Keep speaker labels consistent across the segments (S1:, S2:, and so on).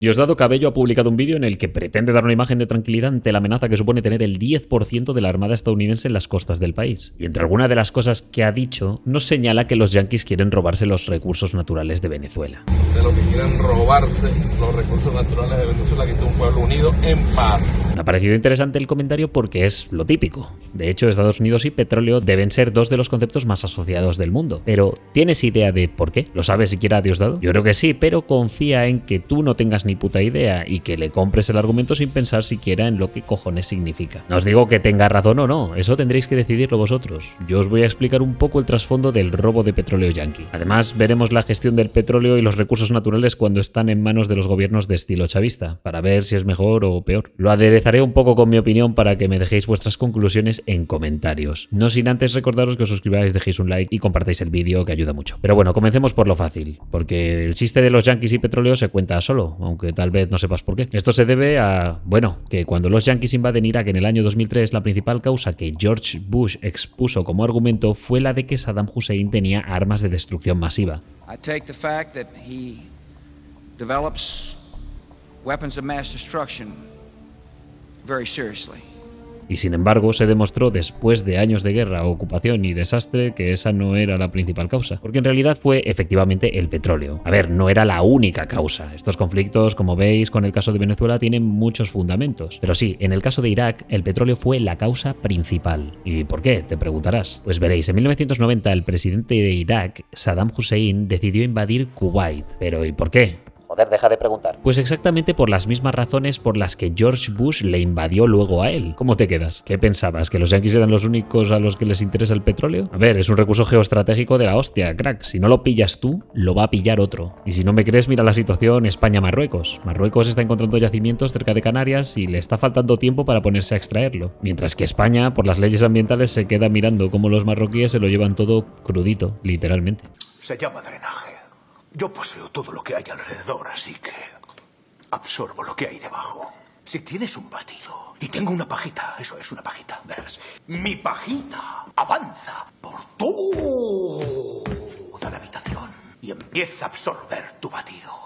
S1: Diosdado Cabello ha publicado un vídeo en el que pretende dar una imagen de tranquilidad ante la amenaza que supone tener el 10% de la armada estadounidense en las costas del país. Y entre algunas de las cosas que ha dicho, nos señala que los yanquis quieren robarse los recursos naturales de Venezuela.
S2: De lo que quieren robarse los recursos naturales de Venezuela, que es un pueblo unido en paz.
S1: Me ha parecido interesante el comentario porque es lo típico. De hecho, Estados Unidos y petróleo deben ser dos de los conceptos más asociados del mundo. Pero, ¿tienes idea de por qué? ¿Lo sabe siquiera Diosdado? Yo creo que sí, pero confía en que tú no tengas ni puta idea y que le compres el argumento sin pensar siquiera en lo que cojones significa. No os digo que tenga razón o no, eso tendréis que decidirlo vosotros. Yo os voy a explicar un poco el trasfondo del robo de petróleo yanqui. Además, veremos la gestión del petróleo y los recursos naturales cuando están en manos de los gobiernos de estilo chavista, para ver si es mejor o peor. Lo aderezaré un poco con mi opinión para que me dejéis vuestras conclusiones en comentarios. No sin antes recordaros que os suscribáis, dejéis un like y compartáis el vídeo, que ayuda mucho. Pero bueno, comencemos por lo fácil, porque el chiste de los yanquis y petróleo se cuenta solo, aunque tal vez no sepas por qué. Esto se debe a, que cuando los yanquis invaden Irak en el año 2003, la principal causa que George Bush expuso como argumento fue la de que Saddam Hussein tenía armas de destrucción masiva.
S3: I take the fact that he develops weapons of mass destruction very seriously.
S1: Y sin embargo, se demostró después de años de guerra, ocupación y desastre que esa no era la principal causa, porque en realidad fue efectivamente el petróleo. A ver, no era la única causa. Estos conflictos, como veis con el caso de Venezuela, tienen muchos fundamentos. Pero sí, en el caso de Irak, el petróleo fue la causa principal. ¿Y por qué? Te preguntarás. Pues veréis, en 1990 el presidente de Irak, Saddam Hussein, decidió invadir Kuwait. ¿Pero y por qué? Joder, deja de preguntar. Pues exactamente por las mismas razones por las que George Bush le invadió luego a él. ¿Cómo te quedas? ¿Qué pensabas? ¿Que los yanquis eran los únicos a los que les interesa el petróleo? A ver, es un recurso geoestratégico de la hostia, crack. Si no lo pillas tú, lo va a pillar otro. Y si no me crees, mira la situación España-Marruecos. Marruecos está encontrando yacimientos cerca de Canarias y le está faltando tiempo para ponerse a extraerlo. Mientras que España, por las leyes ambientales, se queda mirando cómo los marroquíes se lo llevan todo crudito, literalmente.
S4: Se llama drenaje. Yo poseo todo lo que hay alrededor, así que absorbo lo que hay debajo. Si tienes un batido y tengo una pajita, eso es una pajita, ¿ves? Mi pajita avanza por toda la habitación y empieza a absorber tu batido.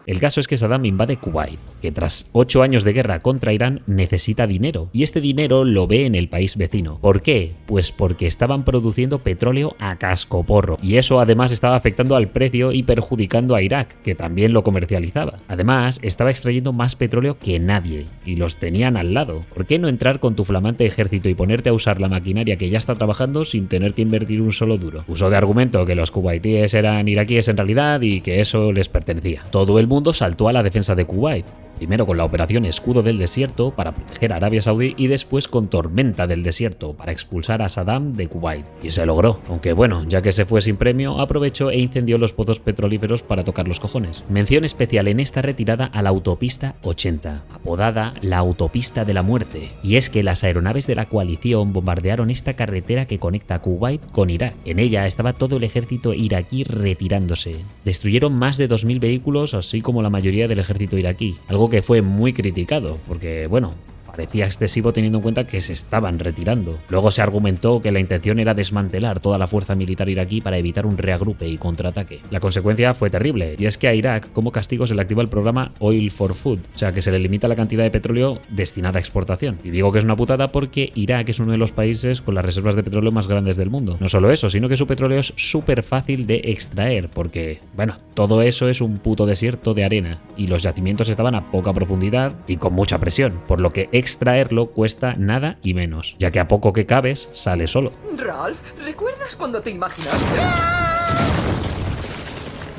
S1: El caso es que Saddam invade Kuwait, que tras 8 años de guerra contra Irán necesita dinero, y este dinero lo ve en el país vecino. ¿Por qué? Pues porque estaban produciendo petróleo a cascoporro, y eso además estaba afectando al precio y perjudicando a Irak, que también lo comercializaba. Además, estaba extrayendo más petróleo que nadie, y los tenían al lado. ¿Por qué no entrar con tu flamante ejército y ponerte a usar la maquinaria que ya está trabajando sin tener que invertir un solo duro? Usó de argumento que los kuwaitíes eran iraquíes en realidad y que eso les pertenecía. Todo el mundo saltó a la defensa de Kuwait, primero con la operación Escudo del Desierto para proteger a Arabia Saudí y después con Tormenta del Desierto para expulsar a Saddam de Kuwait. Y se logró, aunque bueno, ya que se fue sin premio, aprovechó e incendió los pozos petrolíferos para tocar los cojones. Mención especial en esta retirada a la autopista 80, apodada la autopista de la muerte. Y es que las aeronaves de la coalición bombardearon esta carretera que conecta Kuwait con Irak. En ella estaba todo el ejército iraquí retirándose. Destruyeron más de 2000 vehículos, así como la mayoría del ejército iraquí, algo que fue muy criticado, porque bueno, parecía excesivo teniendo en cuenta que se estaban retirando. Luego se argumentó que la intención era desmantelar toda la fuerza militar iraquí para evitar un reagrupe y contraataque. La consecuencia fue terrible, y es que a Irak, como castigo, se le activa el programa Oil for Food, o sea que se le limita la cantidad de petróleo destinada a exportación. Y digo que es una putada porque Irak es uno de los países con las reservas de petróleo más grandes del mundo. No solo eso, sino que su petróleo es súper fácil de extraer, porque, bueno, todo eso es un puto desierto de arena, y los yacimientos estaban a poca profundidad y con mucha presión, por lo que extraerlo cuesta nada y menos, ya que a poco que cabes, sale solo.
S5: Ralph, ¿recuerdas cuando te imaginaste?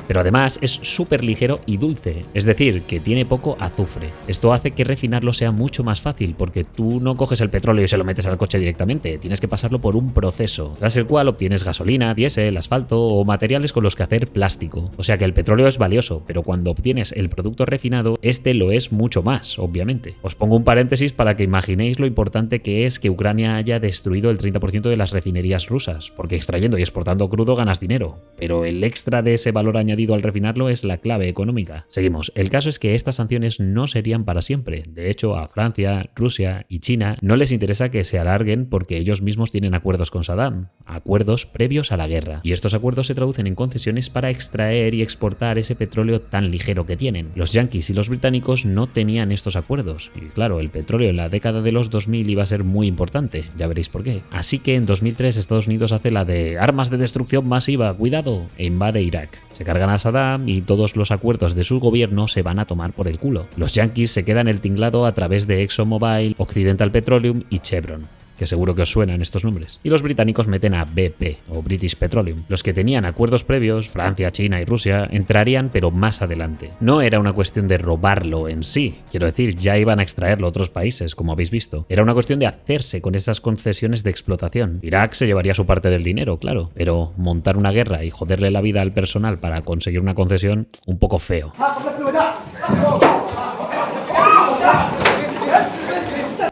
S1: Pero además es súper ligero y dulce, es decir, que tiene poco azufre. Esto hace que refinarlo sea mucho más fácil, porque tú no coges el petróleo y se lo metes al coche directamente, tienes que pasarlo por un proceso, tras el cual obtienes gasolina, diésel, asfalto o materiales con los que hacer plástico. O sea que el petróleo es valioso, pero cuando obtienes el producto refinado, este lo es mucho más, obviamente. Os pongo un paréntesis para que imaginéis lo importante que es que Ucrania haya destruido el 30% de las refinerías rusas, porque extrayendo y exportando crudo ganas dinero, pero el extra de ese valor añadido añadido al refinarlo es la clave económica. Seguimos. El caso es que estas sanciones no serían para siempre. De hecho, a Francia, Rusia y China no les interesa que se alarguen porque ellos mismos tienen acuerdos con Saddam, acuerdos previos a la guerra. Y estos acuerdos se traducen en concesiones para extraer y exportar ese petróleo tan ligero que tienen. Los yanquis y los británicos no tenían estos acuerdos. Y claro, el petróleo en la década de los 2000 iba a ser muy importante. Ya veréis por qué. Así que en 2003 Estados Unidos hace la de armas de destrucción masiva, cuidado, e invade Irak. Se cargan a Saddam y todos los acuerdos de su gobierno se van a tomar por el culo. Los yanquis se quedan el tinglado a través de ExxonMobil, Occidental Petroleum y Chevron, que seguro que os suenan estos nombres. Y los británicos meten a BP, o British Petroleum. Los que tenían acuerdos previos, Francia, China y Rusia, entrarían pero más adelante. No era una cuestión de robarlo en sí, quiero decir, ya iban a extraerlo otros países, como habéis visto. Era una cuestión de hacerse con esas concesiones de explotación. Irak se llevaría su parte del dinero, claro, pero montar una guerra y joderle la vida al personal para conseguir una concesión, un poco feo.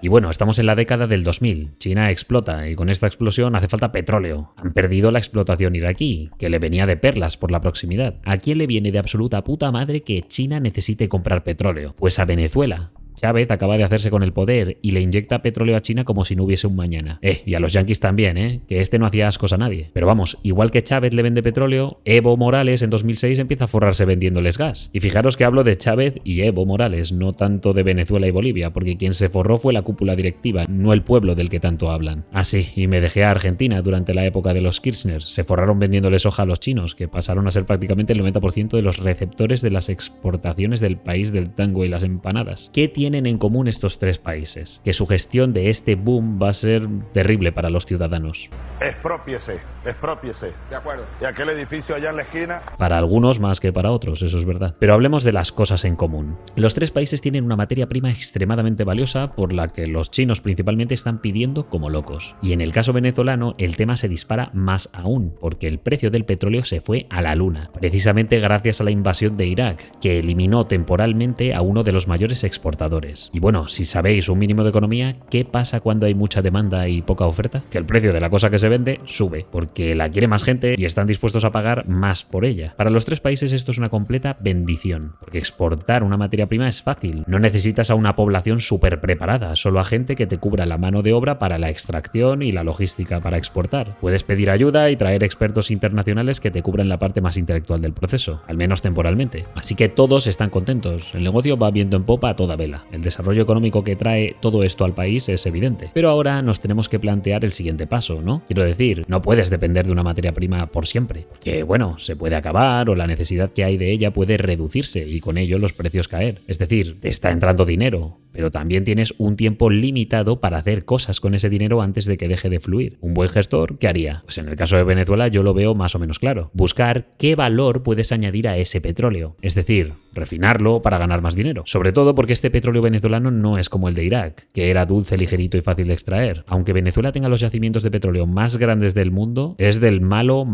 S1: Y bueno, estamos en la década del 2000. China explota y con esta explosión hace falta petróleo. Han perdido la explotación iraquí, que le venía de perlas por la proximidad. ¿A quién le viene de absoluta puta madre que China necesite comprar petróleo? Pues a Venezuela. Chávez acaba de hacerse con el poder y le inyecta petróleo a China como si no hubiese un mañana. Y a los yanquis también, que este no hacía ascos a nadie. Pero vamos, igual que Chávez le vende petróleo, Evo Morales en 2006 empieza a forrarse vendiéndoles gas. Y fijaros que hablo de Chávez y Evo Morales, no tanto de Venezuela y Bolivia, porque quien se forró fue la cúpula directiva, no el pueblo del que tanto hablan. Ah, sí, y me dejé a Argentina durante la época de los Kirchner. Se forraron vendiéndoles soja a los chinos, que pasaron a ser prácticamente el 90% de los receptores de las exportaciones del país del tango y las empanadas. ¿Qué tienen en común estos tres países? Que su gestión de este boom va a ser terrible para los ciudadanos.
S6: Expropiese.
S3: De acuerdo.
S6: ¿Y aquel edificio allá en la esquina?
S1: Para algunos más que para otros, eso es verdad. Pero hablemos de las cosas en común. Los tres países tienen una materia prima extremadamente valiosa por la que los chinos principalmente están pidiendo como locos. Y en el caso venezolano, el tema se dispara más aún, porque el precio del petróleo se fue a la luna, precisamente gracias a la invasión de Irak, que eliminó temporalmente a uno de los mayores exportadores. Y bueno, si sabéis un mínimo de economía, ¿qué pasa cuando hay mucha demanda y poca oferta? Que el precio de la cosa que se vende sube, porque la quiere más gente y están dispuestos a pagar más por ella. Para los tres países esto es una completa bendición, porque exportar una materia prima es fácil. No necesitas a una población súper preparada, solo a gente que te cubra la mano de obra para la extracción y la logística para exportar. Puedes pedir ayuda y traer expertos internacionales que te cubran la parte más intelectual del proceso, al menos temporalmente. Así que todos están contentos, el negocio va viento en popa a toda vela. El desarrollo económico que trae todo esto al país es evidente. Pero ahora nos tenemos que plantear el siguiente paso, ¿no? Quiero decir, no puedes depender de una materia prima por siempre, porque bueno, se puede acabar o la necesidad que hay de ella puede reducirse y con ello los precios caer. Es decir, te está entrando dinero, pero también tienes un tiempo limitado para hacer cosas con ese dinero antes de que deje de fluir. Un buen gestor, ¿qué haría? Pues en el caso de Venezuela yo lo veo más o menos claro. Buscar qué valor puedes añadir a ese petróleo. Es decir, refinarlo para ganar más dinero. Sobre todo porque este petróleo venezolano no es como el de Irak, que era dulce, ligerito y fácil de extraer. Aunque Venezuela tenga los yacimientos de petróleo más grandes del mundo, es del malo.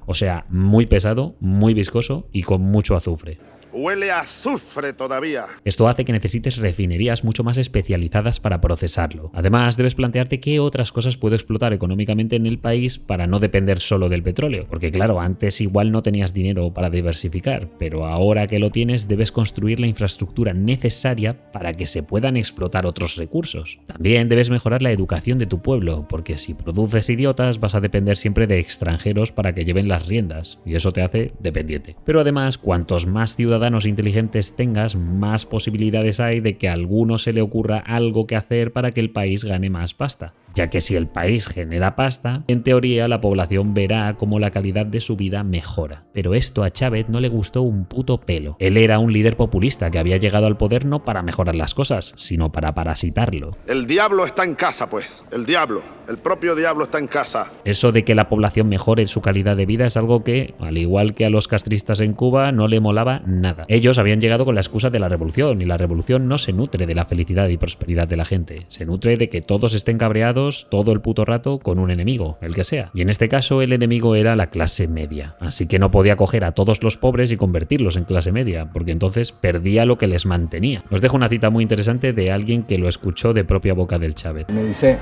S1: O sea, muy pesado, muy viscoso y con mucho azufre.
S6: Huele a azufre todavía.
S1: Esto hace que necesites refinerías mucho más especializadas para procesarlo. Además, debes plantearte qué otras cosas puedo explotar económicamente en el país para no depender solo del petróleo. Porque claro, antes igual no tenías dinero para diversificar, pero ahora que lo tienes debes construir la infraestructura necesaria para que se puedan explotar otros recursos. También debes mejorar la educación de tu pueblo, porque si produces idiotas vas a depender siempre de extranjeros para que lleven las riendas, y eso te hace dependiente. Pero además, cuantos más ciudadanos inteligentes tengas, más posibilidades hay de que a alguno se le ocurra algo que hacer para que el país gane más pasta. Ya que si el país genera pasta, en teoría la población verá cómo la calidad de su vida mejora. Pero esto a Chávez no le gustó un puto pelo. Él era un líder populista que había llegado al poder no para mejorar las cosas, sino para parasitarlo.
S6: El diablo está en casa, pues. El propio diablo está en casa.
S1: Eso de que la población mejore su calidad de vida es algo que, al igual que a los castristas en Cuba, no le molaba nada. Ellos habían llegado con la excusa de la revolución, y la revolución no se nutre de la felicidad y prosperidad de la gente. Se nutre de que todos estén cabreados todo el puto rato con un enemigo, el que sea. Y en este caso el enemigo era la clase media. Así que no podía coger a todos los pobres y convertirlos en clase media, porque entonces perdía lo que les mantenía. Os dejo una cita muy interesante de alguien que lo escuchó de propia boca del Chávez.
S7: Me dice,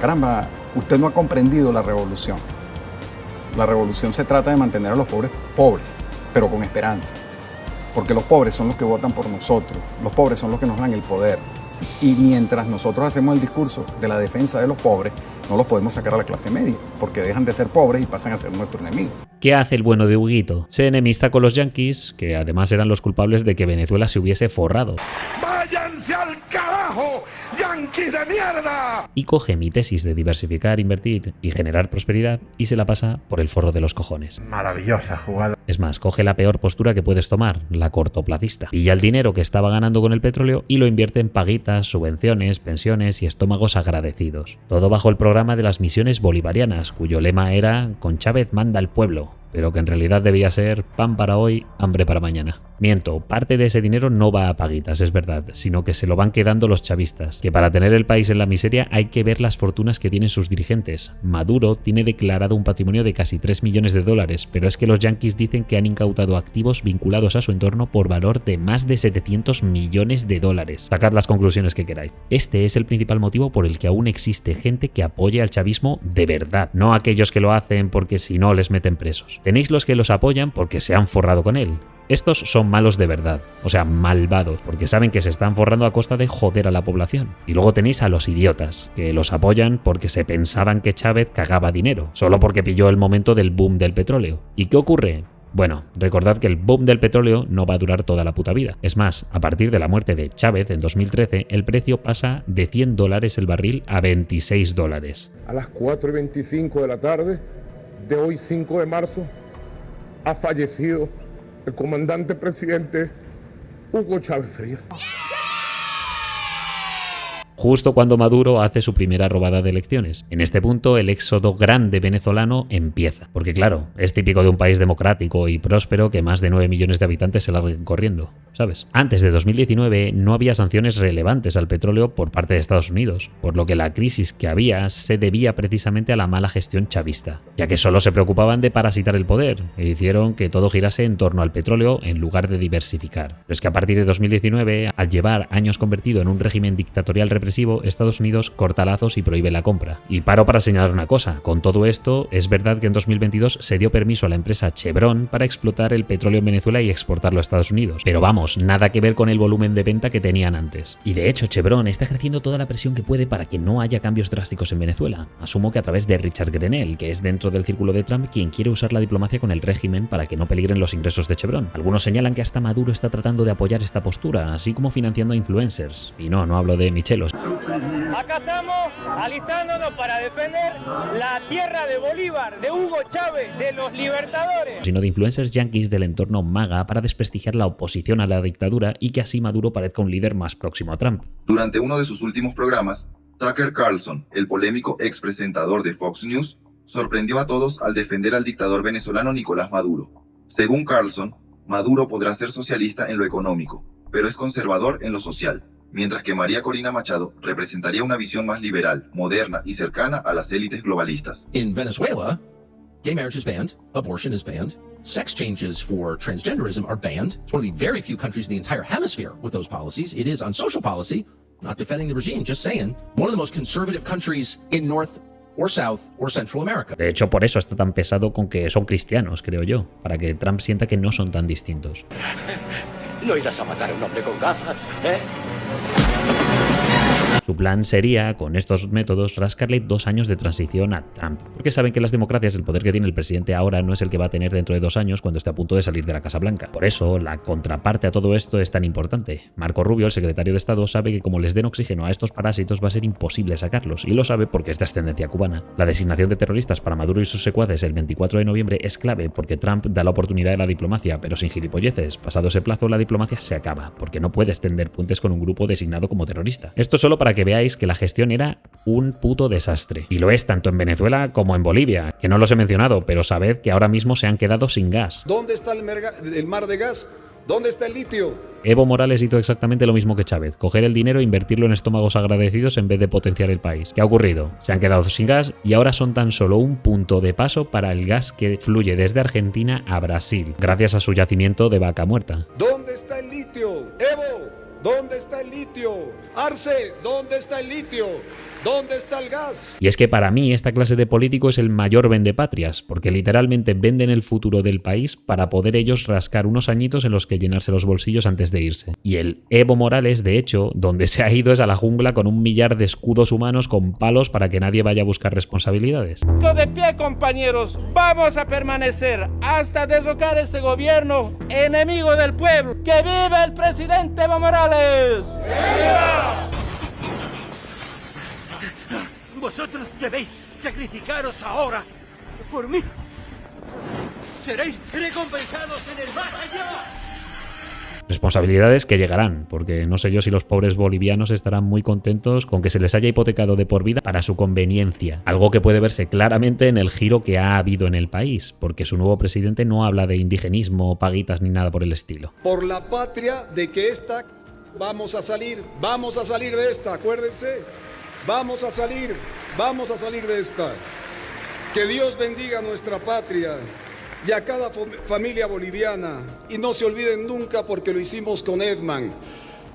S7: caramba, usted no ha comprendido la revolución. La revolución se trata de mantener a los pobres pobres. pero con esperanza. Porque los pobres son los que votan por nosotros, los pobres son los que nos dan el poder. Y mientras nosotros hacemos el discurso de la defensa de los pobres, no los podemos sacar a la clase media, porque dejan de ser pobres y pasan a ser nuestro enemigo.
S1: ¿Qué hace el bueno de Huguito? Se enemista con los yanquis, que además eran los culpables de que Venezuela se hubiese forrado.
S6: ¡Váyanse al carajo, yanquis de mierda!
S1: Y coge mi tesis de diversificar, invertir y generar prosperidad y se la pasa por el forro de los cojones.
S8: Maravillosa jugada.
S1: Es más, coge la peor postura que puedes tomar, la cortoplacista. Pilla el dinero que estaba ganando con el petróleo y lo invierte en paguitas, subvenciones, pensiones y estómagos agradecidos. Todo bajo el programa de las misiones bolivarianas, cuyo lema era «Con Chávez manda al pueblo», pero que en realidad debía ser pan para hoy, hambre para mañana. Miento, parte de ese dinero no va a paguitas, es verdad, sino que se lo van quedando los chavistas, que para tener el país en la miseria hay que ver las fortunas que tienen sus dirigentes. Maduro tiene declarado un patrimonio de casi 3 millones de dólares, pero es que los yanquis dicen que han incautado activos vinculados a su entorno por valor de más de 700 millones de dólares. Sacad las conclusiones que queráis. Este es el principal motivo por el que aún existe gente que apoya al chavismo de verdad, no aquellos que lo hacen porque si no les meten presos. Tenéis los que los apoyan porque se han forrado con él. Estos son malos de verdad, o sea, malvados, porque saben que se están forrando a costa de joder a la población. Y luego tenéis a los idiotas, que los apoyan porque se pensaban que Chávez cagaba dinero, solo porque pilló el momento del boom del petróleo. ¿Y qué ocurre? Bueno, recordad que el boom del petróleo no va a durar toda la puta vida. Es más, a partir de la muerte de Chávez en 2013, el precio pasa de $100 el barril a $26.
S2: A las 4:25 de la tarde de hoy, 5 de marzo, ha fallecido el comandante presidente Hugo Chávez Frías.
S1: Justo cuando Maduro hace su primera robada de elecciones. En este punto el éxodo grande venezolano empieza. Porque claro, es típico de un país democrático y próspero que más de 9 millones de habitantes se larguen corriendo, ¿sabes? Antes de 2019 no había sanciones relevantes al petróleo por parte de Estados Unidos, por lo que la crisis que había se debía precisamente a la mala gestión chavista, ya que solo se preocupaban de parasitar el poder e hicieron que todo girase en torno al petróleo en lugar de diversificar. Pero es que a partir de 2019, al llevar años convertido en un régimen dictatorial represivo, Estados Unidos corta lazos y prohíbe la compra. Y paro para señalar una cosa, con todo esto, es verdad que en 2022 se dio permiso a la empresa Chevron para explotar el petróleo en Venezuela y exportarlo a Estados Unidos. Pero vamos, nada que ver con el volumen de venta que tenían antes. Y de hecho, Chevron está ejerciendo toda la presión que puede para que no haya cambios drásticos en Venezuela. Asumo que a través de Richard Grenell, que es dentro del círculo de Trump quien quiere usar la diplomacia con el régimen para que no peligren los ingresos de Chevron. Algunos señalan que hasta Maduro está tratando de apoyar esta postura, así como financiando a influencers. Y no hablo de Michelos.
S9: Acá estamos alistándonos para defender la tierra de Bolívar, de Hugo Chávez, de los libertadores.
S1: Sino de influencers yanquis del entorno MAGA para desprestigiar la oposición a la dictadura y que así Maduro parezca un líder más próximo a Trump.
S10: Durante uno de sus últimos programas, Tucker Carlson, el polémico expresentador de Fox News, sorprendió a todos al defender al dictador venezolano Nicolás Maduro. Según Carlson, Maduro podrá ser socialista en lo económico, pero es conservador en lo social, mientras que María Corina Machado representaría una visión más liberal, moderna y cercana a las élites globalistas.
S11: In Venezuela, gay marriage is banned, abortion is banned, sex changes for transgenderism are banned. It's one of the very few countries in the entire hemisphere with those policies. It is on social policy, not defending the regime, just saying, one of the most conservative countries in North or South or Central America.
S1: De hecho, por eso está tan pesado con que son cristianos, creo yo, para que Trump sienta que no son tan distintos.
S4: No irás a matar a un hombre con gafas, ¿eh?
S1: Su plan sería, con estos métodos, rascarle 2 años de transición a Trump, porque saben que las democracias el poder que tiene el presidente ahora no es el que va a tener dentro de 2 años cuando esté a punto de salir de la Casa Blanca. Por eso, la contraparte a todo esto es tan importante. Marco Rubio, el secretario de Estado, sabe que como les den oxígeno a estos parásitos va a ser imposible sacarlos, y lo sabe porque es de ascendencia cubana. La designación de terroristas para Maduro y sus secuaces el 24 de noviembre es clave porque Trump da la oportunidad de la diplomacia, pero sin gilipolleces. Pasado ese plazo, la diplomacia se acaba, porque no puedes tender puentes con un grupo designado como terrorista. Esto solo para que veáis que la gestión era un puto desastre. Y lo es tanto en Venezuela como en Bolivia, que no los he mencionado, pero sabed que ahora mismo se han quedado sin gas.
S12: ¿Dónde está el mar de gas? ¿Dónde está el litio?
S1: Evo Morales hizo exactamente lo mismo que Chávez, coger el dinero e invertirlo en estómagos agradecidos en vez de potenciar el país. ¿Qué ha ocurrido? Se han quedado sin gas y ahora son tan solo un punto de paso para el gas que fluye desde Argentina a Brasil, gracias a su yacimiento de Vaca Muerta.
S12: ¿Dónde está el litio? ¡Evo! ¿Dónde está el litio? Arce, ¿dónde está el litio? ¿Dónde está el gas?
S1: Y es que para mí esta clase de político es el mayor vendepatrias, porque literalmente venden el futuro del país para poder ellos rascar unos añitos en los que llenarse los bolsillos antes de irse. Y el Evo Morales, de hecho, donde se ha ido es a la jungla con 1 millar de escudos humanos con palos para que nadie vaya a buscar responsabilidades.
S9: De pie, compañeros, vamos a permanecer hasta derrocar este gobierno enemigo del pueblo. ¡Que viva el presidente Evo Morales! ¡Viva!
S8: Vosotros debéis sacrificaros ahora por mí. Seréis recompensados en el más allá.
S1: Responsabilidades que llegarán, porque no sé yo si los pobres bolivianos estarán muy contentos con que se les haya hipotecado de por vida para su conveniencia. Algo que puede verse claramente en el giro que ha habido en el país, porque su nuevo presidente no habla de indigenismo, paguitas ni nada por el estilo.
S12: Por la patria de que vamos a salir de esta, acuérdense. Vamos a salir de esta. Que Dios bendiga a nuestra patria y a cada familia boliviana. Y no se olviden nunca, porque lo hicimos con Edman.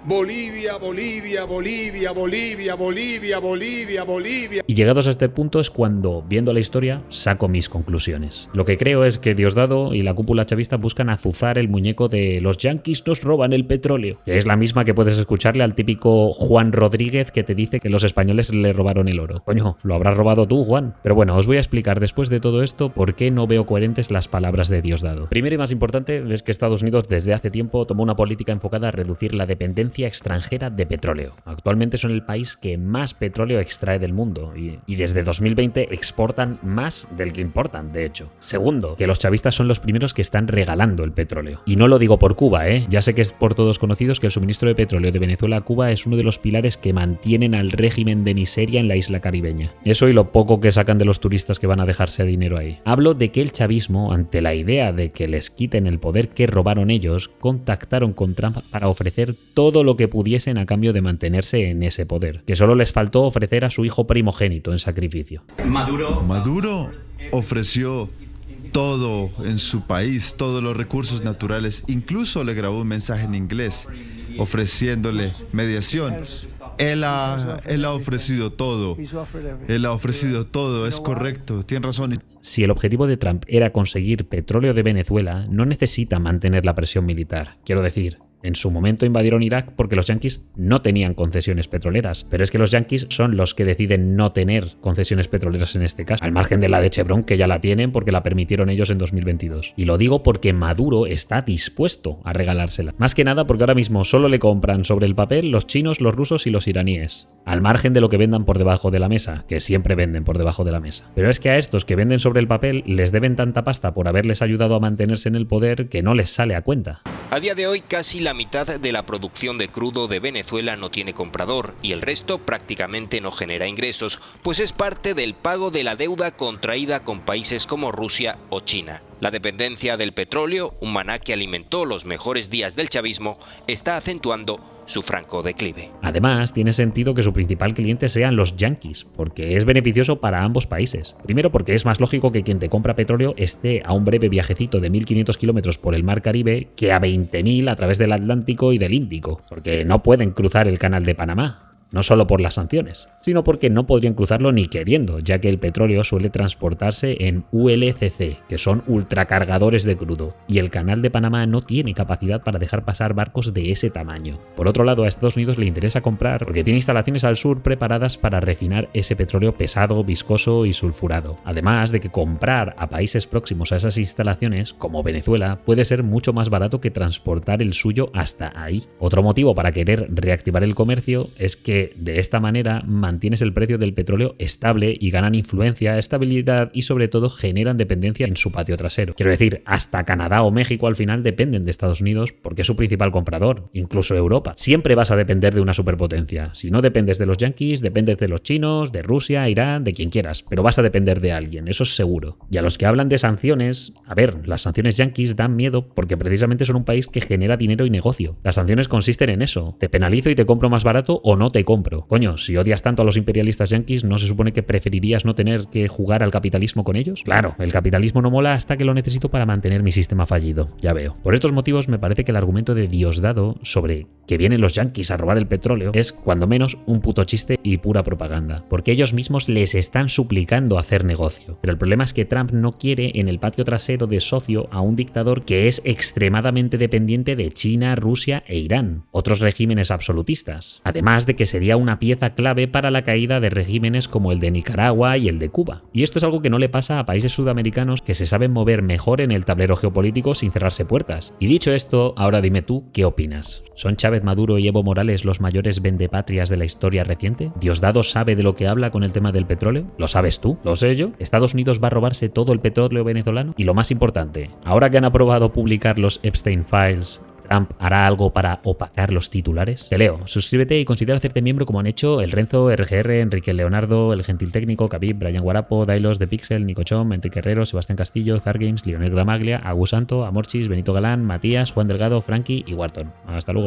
S12: Bolivia, Bolivia, Bolivia, Bolivia, Bolivia, Bolivia, Bolivia.
S1: Y llegados a este punto es cuando, viendo la historia, saco mis conclusiones. Lo que creo es que Diosdado y la cúpula chavista buscan azuzar el muñeco de los yanquis nos roban el petróleo, que es la misma que puedes escucharle al típico Juan Rodríguez que te dice que los españoles le robaron el oro. Coño, lo habrás robado tú, Juan. Pero bueno, os voy a explicar después de todo esto por qué no veo coherentes las palabras de Diosdado. Primero y más importante es que Estados Unidos desde hace tiempo tomó una política enfocada a reducir la dependencia extranjera de petróleo. Actualmente son el país que más petróleo extrae del mundo y desde 2020 exportan más del que importan, de hecho. Segundo, que los chavistas son los primeros que están regalando el petróleo. Y no lo digo por Cuba, ya sé que es por todos conocidos que el suministro de petróleo de Venezuela a Cuba es uno de los pilares que mantienen al régimen de miseria en la isla caribeña. Eso y lo poco que sacan de los turistas que van a dejarse dinero ahí. Hablo de que el chavismo, ante la idea de que les quiten el poder que robaron ellos, contactaron con Trump para ofrecer todo lo que pudiesen a cambio de mantenerse en ese poder, que solo les faltó ofrecer a su hijo primogénito en sacrificio.
S13: Maduro ofreció todo en su país, todos los recursos naturales, incluso le grabó un mensaje en inglés ofreciéndole mediación. Él ha ofrecido todo. Él ha ofrecido todo, es correcto, tiene razón.
S1: Si el objetivo de Trump era conseguir petróleo de Venezuela, no necesita mantener la presión militar. Quiero decir, en su momento invadieron Irak porque los yanquis no tenían concesiones petroleras, pero es que los yanquis son los que deciden no tener concesiones petroleras en este caso, al margen de la de Chevron, que ya la tienen porque la permitieron ellos en 2022. Y lo digo porque Maduro está dispuesto a regalársela. Más que nada porque ahora mismo solo le compran sobre el papel los chinos, los rusos y los iraníes, al margen de lo que vendan por debajo de la mesa, que siempre venden por debajo de la mesa. Pero es que a estos que venden sobre el papel les deben tanta pasta por haberles ayudado a mantenerse en el poder que no les sale a cuenta.
S14: A día de hoy, casi la mitad de la producción de crudo de Venezuela no tiene comprador y el resto prácticamente no genera ingresos, pues es parte del pago de la deuda contraída con países como Rusia o China. La dependencia del petróleo, un maná que alimentó los mejores días del chavismo, está acentuando su franco declive.
S1: Además, tiene sentido que su principal cliente sean los yanquis, porque es beneficioso para ambos países. Primero, porque es más lógico que quien te compra petróleo esté a un breve viajecito de 1.500 kilómetros por el mar Caribe que a 20.000 a través del Atlántico y del Índico, porque no pueden cruzar el canal de Panamá. No solo por las sanciones, sino porque no podrían cruzarlo ni queriendo, ya que el petróleo suele transportarse en ULCC, que son ultracargadores de crudo, y el canal de Panamá no tiene capacidad para dejar pasar barcos de ese tamaño. Por otro lado, a Estados Unidos le interesa comprar porque tiene instalaciones al sur preparadas para refinar ese petróleo pesado, viscoso y sulfurado. Además de que comprar a países próximos a esas instalaciones, como Venezuela, puede ser mucho más barato que transportar el suyo hasta ahí. Otro motivo para querer reactivar el comercio es que de esta manera mantienes el precio del petróleo estable y ganan influencia, estabilidad y sobre todo generan dependencia en su patio trasero. Quiero decir, hasta Canadá o México al final dependen de Estados Unidos porque es su principal comprador, incluso Europa. Siempre vas a depender de una superpotencia. Si no dependes de los yanquis, dependes de los chinos, de Rusia, Irán, de quien quieras, pero vas a depender de alguien, eso es seguro. Y a los que hablan de sanciones, a ver, las sanciones yanquis dan miedo porque precisamente son un país que genera dinero y negocio. Las sanciones consisten en eso, te penalizo y te compro más barato o no te compro. Coño, si odias tanto a los imperialistas yanquis, ¿no se supone que preferirías no tener que jugar al capitalismo con ellos? Claro, el capitalismo no mola hasta que lo necesito para mantener mi sistema fallido, ya veo. Por estos motivos me parece que el argumento de Diosdado sobre que vienen los yanquis a robar el petróleo, es cuando menos un puto chiste y pura propaganda, porque ellos mismos les están suplicando hacer negocio. Pero el problema es que Trump no quiere en el patio trasero de socio a un dictador que es extremadamente dependiente de China, Rusia e Irán, otros regímenes absolutistas. Además de que sería una pieza clave para la caída de regímenes como el de Nicaragua y el de Cuba. Y esto es algo que no le pasa a países sudamericanos que se saben mover mejor en el tablero geopolítico sin cerrarse puertas. Y dicho esto, ahora dime tú, ¿qué opinas? ¿Son Chávez, Maduro y Evo Morales los mayores vendepatrias de la historia reciente? ¿Diosdado sabe de lo que habla con el tema del petróleo? ¿Lo sabes tú? ¿Lo sé yo? ¿Estados Unidos va a robarse todo el petróleo venezolano? Y lo más importante, ahora que han aprobado publicar los Epstein Files, ¿Trump hará algo para opacar los titulares? Te leo, suscríbete y considera hacerte miembro como han hecho el Renzo, RGR, Enrique Leonardo, el Gentil Técnico, Khabib, Brian Guarapo, Dailos, The Pixel, Nico Chom, Enrique Herrero, Sebastián Castillo, Zargames, Lionel Gramaglia, Agus Santo, Amorchis, Benito Galán, Matías, Juan Delgado, Frankie y Wharton. Hasta luego.